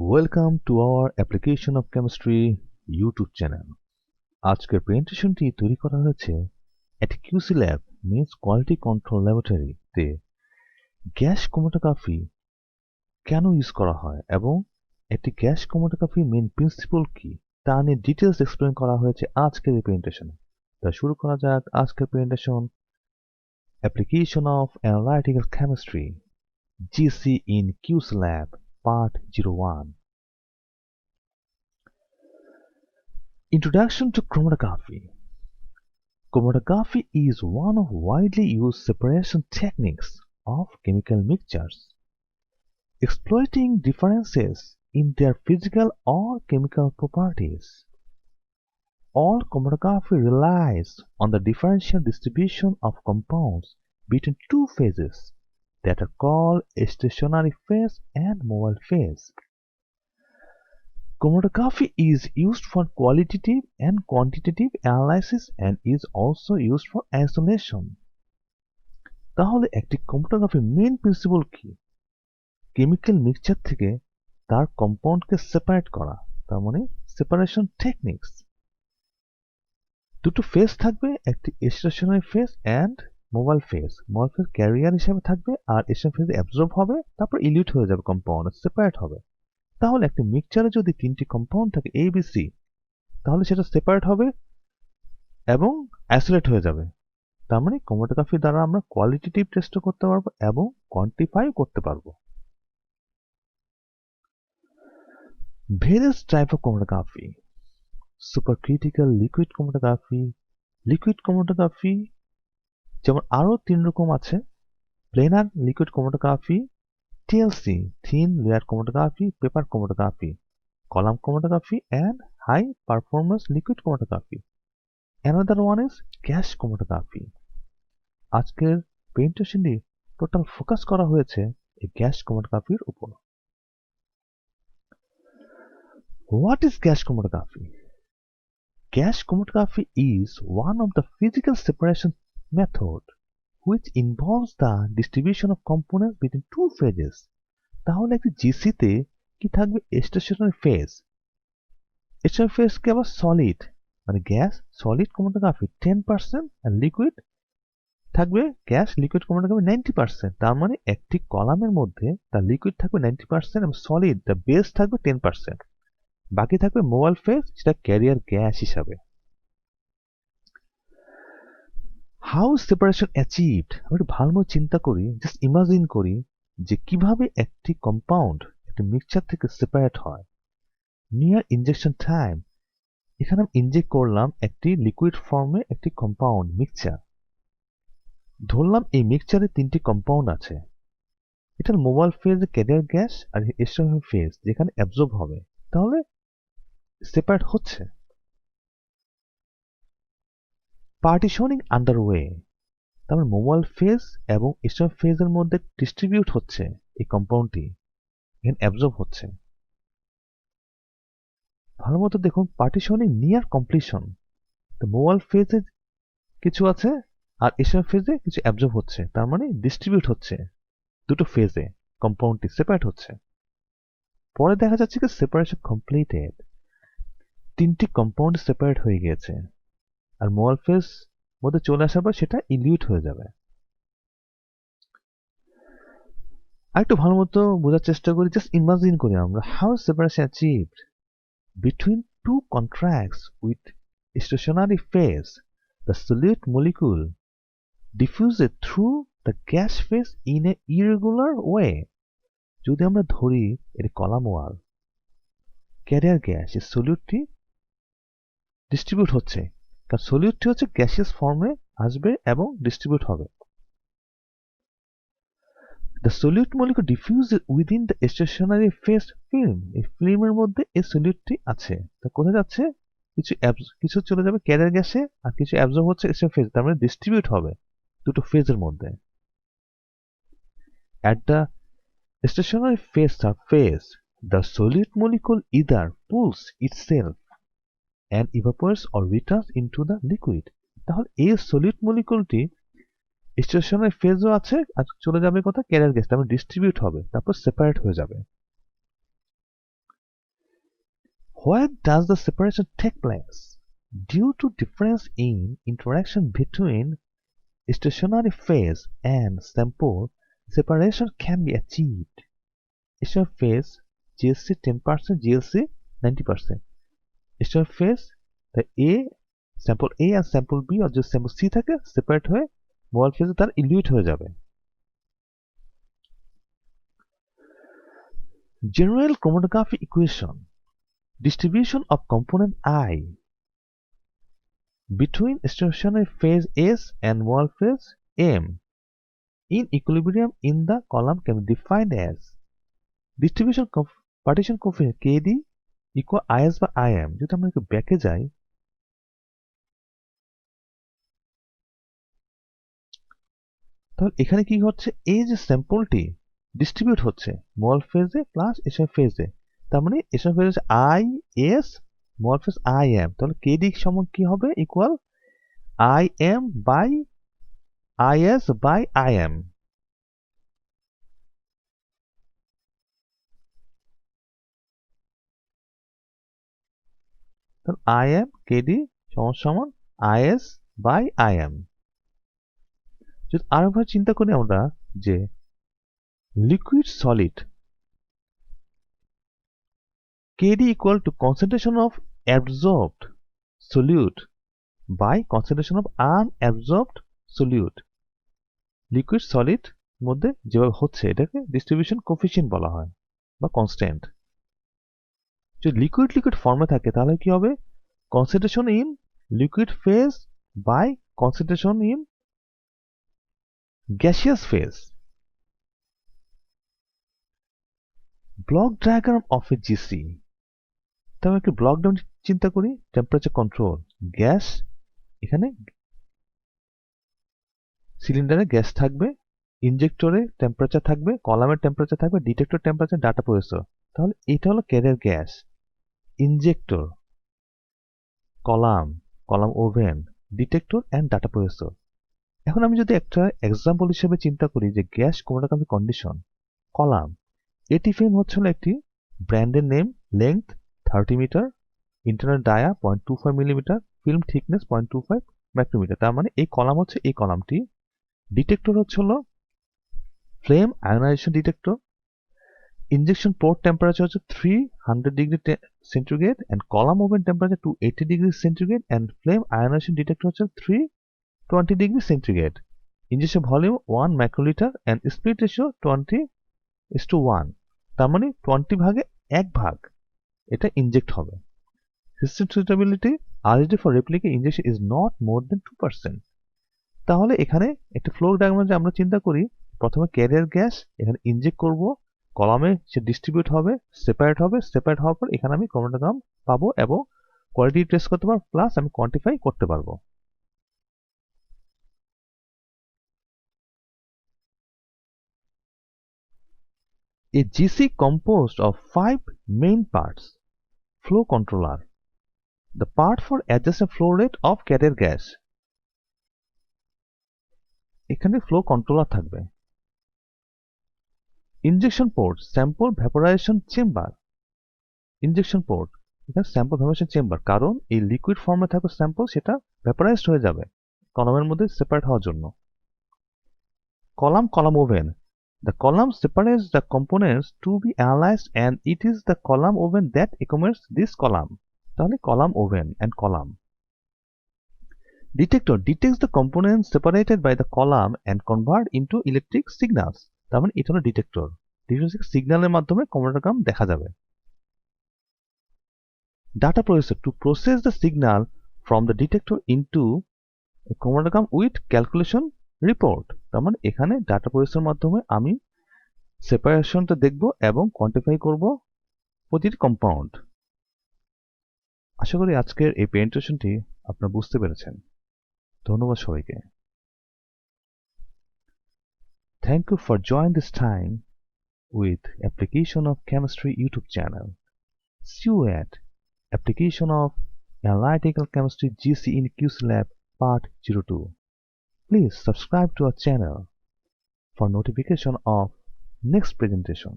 Welcome to our application of chemistry YouTube channel. আজকের প্রেজেন্টেশনটি তৈরি করা হয়েছে একটি QC lab means quality control ল্যাবরেটরিতে গ্যাস ক্রোমাটোগ্রাফি কেন ইউজ করা হয় এবং একটি গ্যাস ক্রোমাটোগ্রাফির মেন প্রিন্সিপল কি তা নিয়ে ডিটেলস এক্সপ্লেন করা হয়েছে আজকের এই প্রেজেন্টেশনে। তা শুরু করা যাক আজকের presentation, application of analytical chemistry GC in QC lab part 01। Introduction to chromatography. Chromatography is one of widely used separation techniques of chemical mixtures, exploiting differences in their physical or chemical properties. All chromatography relies on the differential distribution of compounds between two phases that are called stationary phase and mobile phase. Chromatography is used for qualitative and quantitative analysis and is also used for isolation. তাহলে একটি ক্রোমাটোগ্রাফির main principle কি? Chemical mixture থেকে তার কম্পাউন্ডকে separate করা, তার মানে separation techniques. দুটো phase থাকবে, একটি stationary phase and mobile phase. Mobile phase carrier হিসেবে থাকবে আর স্টেশনারি ফেজ অ্যাবজর্ব হবে, তারপর ইলিউট হয়ে যাবে, কম্পাউন্ড সেপারেট হবে। তাহলে একটা মিক্সচারে যদি তিনটি কম্পাউন্ড থাকে এ বি সি, তাহলে সেটা সেপারেট হবে এবং আইসোলেট হয়ে যাবে। তার মানে ক্রোমাটোগ্রাফি দ্বারা আমরা কোয়ালিটেটিভ টেস্টও করতে পারবো এবং কোয়ান্টিফাই করতে পারবো। Various type of chromatography: supercritical liquid chromatography, liquid chromatography যেমন আরো 3 রকম আছে: planer liquid chromatography, TLC thin layer chromatography, paper chromatography, column chromatography and high performance liquid chromatography. Another one is gas chromatography. আজকের প্রেজেন্টেশনটি total focus করা হয়েছে এই gas ক্রোমাটোগ্রাফির উপর। What is gas chromatography? Gas chromatography is one of the physical separation method which involves the distribution of components between two phases. তাহলে একটি জিসিতে কি থাকবে? Stationery phase. Stationery ফেজকে আবার সলিড মানে গ্যাস সলিড ক্রোমাটোগ্রাফি 10% আর লিকুইড থাকবে gas liquid chromatography 90%। তার মানে একটি কলামের মধ্যে তার লিকুইড থাকবে 90% এবং সলিড দ্য বেস থাকবে 10%। বাকি থাকবে মোবাইল ফেজ, যেটা ক্যারিয়ার গ্যাস হিসাবে। How separation achieved? আমরা একটু ভালোভাবে চিন্তা করি, জাস্ট ইমাজিন করি যে কিভাবে একটি কম্পাউন্ড একটি মিক্সচার থেকে সেপারেট হয়। নিয়ার ইনজেকশন টাইম, এখানে আমি ইনজেক্ট করলাম একটি লিকুইড ফর্মে একটি কম্পাউন্ড মিক্সচার। ধরলাম এই মিক্সচারে 3টি কম্পাউন্ড আছে। এটার মোবাইল ফেজ ক্যারিয়ার গ্যাস আর স্টেশনারি ফেজ যেখানে অ্যাবজর্ব হবে, তাহলে সেপারেট হচ্ছে। পার্টিশনিং আন্ডারওয়ে, তারপর মোবাইল ফেজ এবং স্টেশনারি ফেজের মধ্যে ডিস্ট্রিবিউট হচ্ছে এই কম্পাউন্ডটি, এখানে অ্যাবজর্ব হচ্ছে। ভালো মতো দেখুন, পার্টিশনিং নিয়ার কমপ্লিশন, তো মোবাইল ফেজে কিছু আছে আর স্টেশনারি ফেজে কিছু অ্যাবজর্ব হচ্ছে, তার মানে ডিস্ট্রিবিউট হচ্ছে দুটো ফেজে, কম্পাউন্ডটি সেপারেট হচ্ছে। পরে দেখা যাচ্ছে কি সেপারেশন কমপ্লিটেড, 3টি কম্পাউন্ড সেপারেট হয়ে গিয়েছে আর মোবাইল ফেজ মধ্যে চলে আসার পর সেটা ইলিউট হয়ে যাবে। আর একটু ভালো মতো বোঝার চেষ্টা করি, জাস্ট ইমাজিন করি আমরা how separation achieved between two contracts with stationary phase, the solute molecule diffuses through the gas phase in a irregular way. যদি আমরা ধরি এটি কলাম ওয়াল, ক্যারিয়ার গ্যাস, এই সলিউটটি ডিস্ট্রিবিউট হচ্ছে, কারণ সলিউটটি হচ্ছে গ্যাসিয়াস ফর্মে আসবে এবং ডিস্ট্রিবিউট হবে। The solute molecule diffuses within the stationary phase film. এই ফিল্মের মধ্যে এই সলিউটটি আছে, তা কোথায় যাচ্ছে? কিছু চলে যাবে ক্যারিয়ার গ্যাসে আর কিছু অ্যাবজর্ব হচ্ছে স্টেশনারি ফেজ, তার মানে ডিস্ট্রিবিউট হবে দুটো ফেজের মধ্যে। At the stationary phase surface, the solute molecule either pulls itself and evaporates or returns into the liquid. তাহলে এই solute moleculeটি স্টেশনারি ফেজও আছে আর চলে যাবে কোথায়? ক্যারিয়ার গ্যাস, তারপর ডিস্ট্রিবিউট হবে, তারপর সেপারেট হয়ে যাবে। Where does the separation take place? Due to difference in interaction between stationary phase and sample, separation can be achieved. Stationary phase GSC 10%, GLC 90%. Stationary phase, the sample A and sample B or just sample C থাকে separate হয়ে mobile ফেজে তার ইলিউট হয়ে যাবে। General chromatography equation. Distribution of component I between stationary phase S and mobile phase M in equilibrium in the column can be defined as distribution partition coefficient KD equal IS by IM. যদি আমরা একটু ব্যাকে যাই তাহলে এখানে কি হচ্ছে, এই যে স্যাম্পলটি ডিস্ট্রিবিউট হচ্ছে মল ফেজে প্লাস এসএম ফেজে, তার মানে এসএম ফেজ হচ্ছে আই এস, মল ফেজ আই এম, তাহলে কেডি সমান কি হবে equal I M by I S by I M. তাহলে আই এম কেডি সমান সমান I S by I M. যদি আরেকবার চিন্তা করি আমরা যে liquid solid KD equal to concentration of absorbed solute by concentration of unabsorbed solute. Liquid solid মধ্যে যেভাবে হচ্ছে এটাকে ডিস্ট্রিবিউশন কোফিশিয়েন্ট বলা হয় বা কনস্ট্যান্ট। যদি লিকুইড লিকুইড ফর্মে থাকে তাহলে কি হবে, concentration in liquid phase by concentration in gaseous phase. Block diagram of a GC, তাহলে একটু ব্লক ডাউন চিন্তা করি। টেম্পারেচার কন্ট্রোল, গ্যাস, এখানে সিলিন্ডারে গ্যাস থাকবে, ইনজেক্টরে টেম্পারেচার থাকবে, কলামের টেম্পারেচার থাকবে, ডিটেক্টর টেম্পারেচার, ডাটা প্রসেসর। তাহলে এটা হলো carrier gas, injector, column, column oven, detector and data processor. এখন আমি যদি একটা এক্সাম্পল হিসেবে চিন্তা করি যে গ্যাস ক্রোমাটোগ্রাফি কন্ডিশন, কলাম এটিফিএম হচ্ছিল একটি ব্র্যান্ডের name, length 30 metre, internal dia 0.25 millimetre, film thickness 0.25 micrometre. তার মানে এই কলাম হচ্ছে এই কলামটি। ডিটেক্টর হচ্ছিল flame ionization detector, injection port temperature হচ্ছে 300 degree centigrade and column oven temperature 280 degree centigrade and flame ionization detector হচ্ছে 320 degree centigrade. Injection volume 1 microlitre and split ratio 20:1, তার মানে 20 ভাগে 1 ভাগ এটা ইনজেক্ট হবে। System suitability RSD for replica injection is not more than 2%। তাহলে এখানে একটা ফ্লো ডায়াগ্রাম যে আমরা চিন্তা করি, প্রথমে ক্যারিয়ার গ্যাস এখানে ইনজেক্ট করব, কলামে সে ডিস্ট্রিবিউট হবে, সেপারেট হবে, সেপারেট হওয়ার পর এখানে আমি ক্রোমাটোগ্রাম পাবো এবং কোয়ালিটি টেস্ট করতে পারবো, প্লাস আমি কোয়ান্টিফাই করতে পারবো। A GC composed of 5 main parts. Flow controller, the part for adjusting flow rate of carrier gas. এখানে ফ্লো কন্ট্রোলার থাকবে। Injection port, sample vaporisation chamber. Injection port, এখানে স্যাম্পল ভ্যাপোরাইজেশন চেম্বার, কারণ এই liquid ফর্মে থাকা sample সেটা ভ্যাপোরাইজড হয়ে যাবে কলামের মধ্যে সেপারেট হওয়ার জন্য। Column, column oven, the column separates the components to be analyzed and it is the column oven that accommodates this column. তাহলে column oven and column. Detector detects the components separated by the column and convert into electric signals. তার মানে এটা হলো detector, detector সিগন্যালের মাধ্যমে ক্রোমাটোগ্রাম দেখা যাবে। Data processor to process the signal from the detector into a chromatogram with calculation report. তার মানে এখানে ডাটা প্রসেসের মাধ্যমে আমি সেপারেশনটা দেখব এবং কোয়ান্টিফাই করব প্রতিটি কম্পাউন্ড। আশা করি আজকের এই প্রেজেন্টেশনটি আপনারা বুঝতে পেরেছেন। ধন্যবাদ সবাইকে। Thank you for joining this time with Application of Chemistry YouTube channel. See you at Application of Analytical Chemistry GC in QC Lab Part 02. Please subscribe to our channel for notification of next presentation.